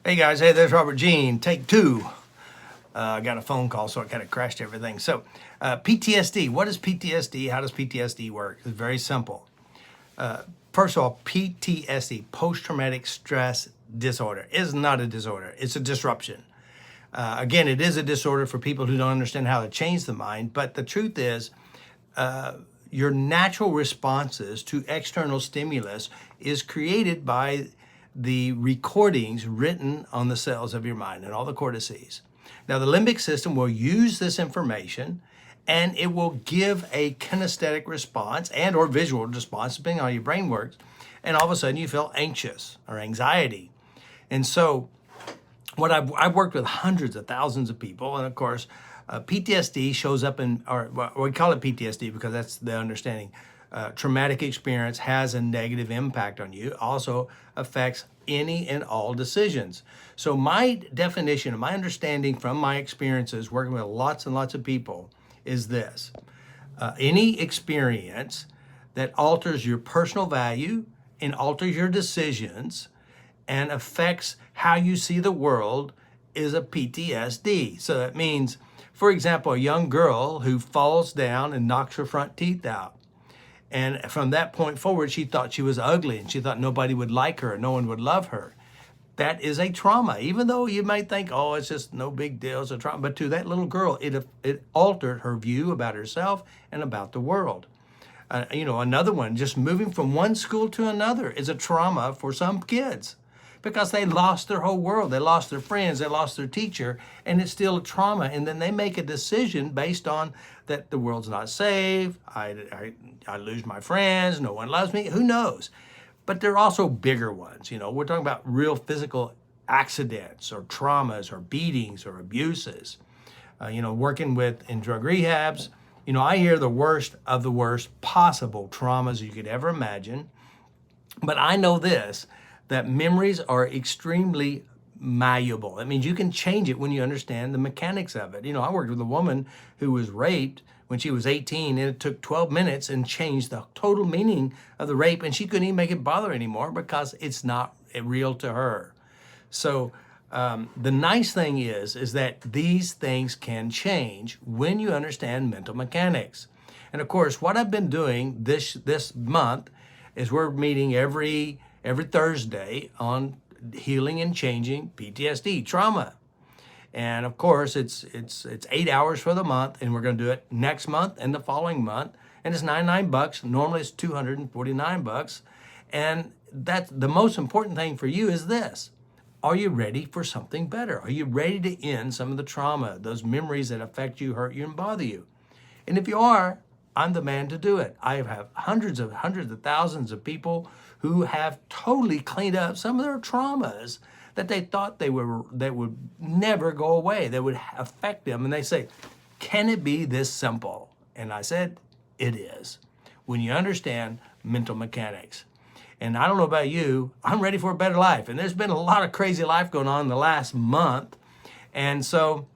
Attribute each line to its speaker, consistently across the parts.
Speaker 1: Hey guys, hey, there's Robert Jean, take two. I got a phone call, so it kind of crashed everything. So, PTSD, what is PTSD? How does PTSD work? It's very simple. First of all, PTSD, post-traumatic stress disorder, is not a disorder. It's a disruption. Again, it is a disorder for people who don't understand how to change the mind, but the truth is, your natural responses to external stimulus is created by the recordings written on the cells of your mind and all the cortices. Now, the limbic system will use this information and it will give a kinesthetic response and or visual response, depending on how your brain works. And all of a sudden you feel anxious or anxiety. And so I've worked with hundreds of thousands of people, and of course, PTSD shows up in, or well, we call it PTSD because that's the understanding. Traumatic experience has a negative impact on you, also affects any and all decisions. So my definition, my understanding from my experiences working with lots and lots of people is this. Any experience that alters your personal value and alters your decisions and affects how you see the world is a PTSD. So that means, for example, a young girl who falls down and knocks her front teeth out. And from that point forward, she thought she was ugly and she thought nobody would like her, no one would love her. That is a trauma, even though you might think, oh, it's just no big deal, it's a trauma. But to that little girl, it altered her view about herself and about the world. Another one, just moving from one school to another is a trauma for some kids because they lost their whole world. They lost their friends, they lost their teacher, and it's still a trauma. And then they make a decision based on that the world's not safe, I lose my friends, no one loves me, who knows? But there are also bigger ones. We're talking about real physical accidents or traumas or beatings or abuses. Working in drug rehabs, I hear the worst of the worst possible traumas you could ever imagine. But I know this, that memories are extremely malleable. That means you can change it when you understand the mechanics of it. I worked with a woman who was raped when she was 18, and it took 12 minutes and changed the total meaning of the rape, and she couldn't even make it bother anymore because it's not real to her. So the nice thing is that these things can change when you understand mental mechanics. And of course, what I've been doing this month is we're meeting every Thursday on healing and changing PTSD trauma. And of course, it's 8 hours for the month, and we're going to do it next month and the following month. And it's $99. Normally, it's $249. And that's the most important thing for you is this. Are you ready for something better? Are you ready to end some of the trauma, those memories that affect you, hurt you, and bother you? And if you are, I'm the man to do it. I have hundreds of thousands of people who have totally cleaned up some of their traumas that they thought they would never go away, that would affect them. And they say, can it be this simple? And I said, it is. When you understand mental mechanics. And I don't know about you, I'm ready for a better life. And there's been a lot of crazy life going on in the last month. And so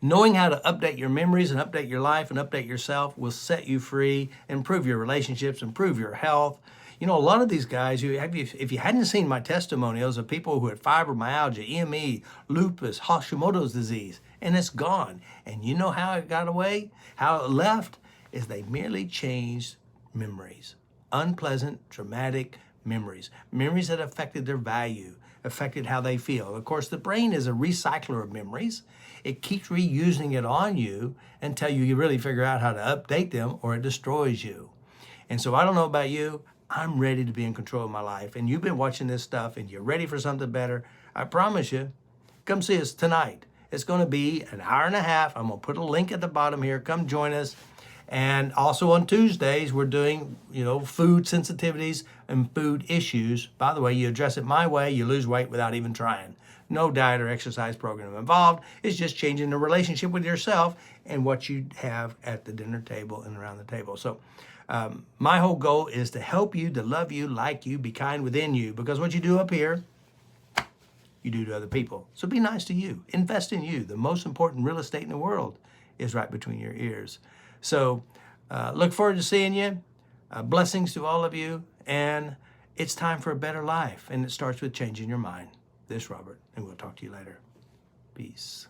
Speaker 1: knowing how to update your memories and update your life and update yourself will set you free, improve your relationships, improve your health. A lot of these guys, if you hadn't seen my testimonials of people who had fibromyalgia, EME, lupus, Hashimoto's disease, and it's gone. And you know how it got away? How it left is they merely changed memories. Unpleasant, traumatic memories. Memories that affected their value, affected how they feel. Of course, the brain is a recycler of memories. It keeps reusing it on you until you really figure out how to update them or it destroys you. And so I don't know about you, I'm ready to be in control of my life. And you've been watching this stuff and you're ready for something better. I promise you, come see us tonight. It's going to be an hour and a half. I'm going to put a link at the bottom here. Come join us. And also on Tuesdays, we're doing, food sensitivities and food issues. By the way, you address it my way, you lose weight without even trying. No diet or exercise program involved. It's just changing the relationship with yourself and what you have at the dinner table and around the table. So my whole goal is to help you, to love you, like you, be kind within you. Because what you do up here, you do to other people. So be nice to you. Invest in you. The most important real estate in the world is right between your ears. So look forward to seeing you. Blessings to all of you. And it's time for a better life. And it starts with changing your mind. This Robert, and we'll talk to you later. Peace.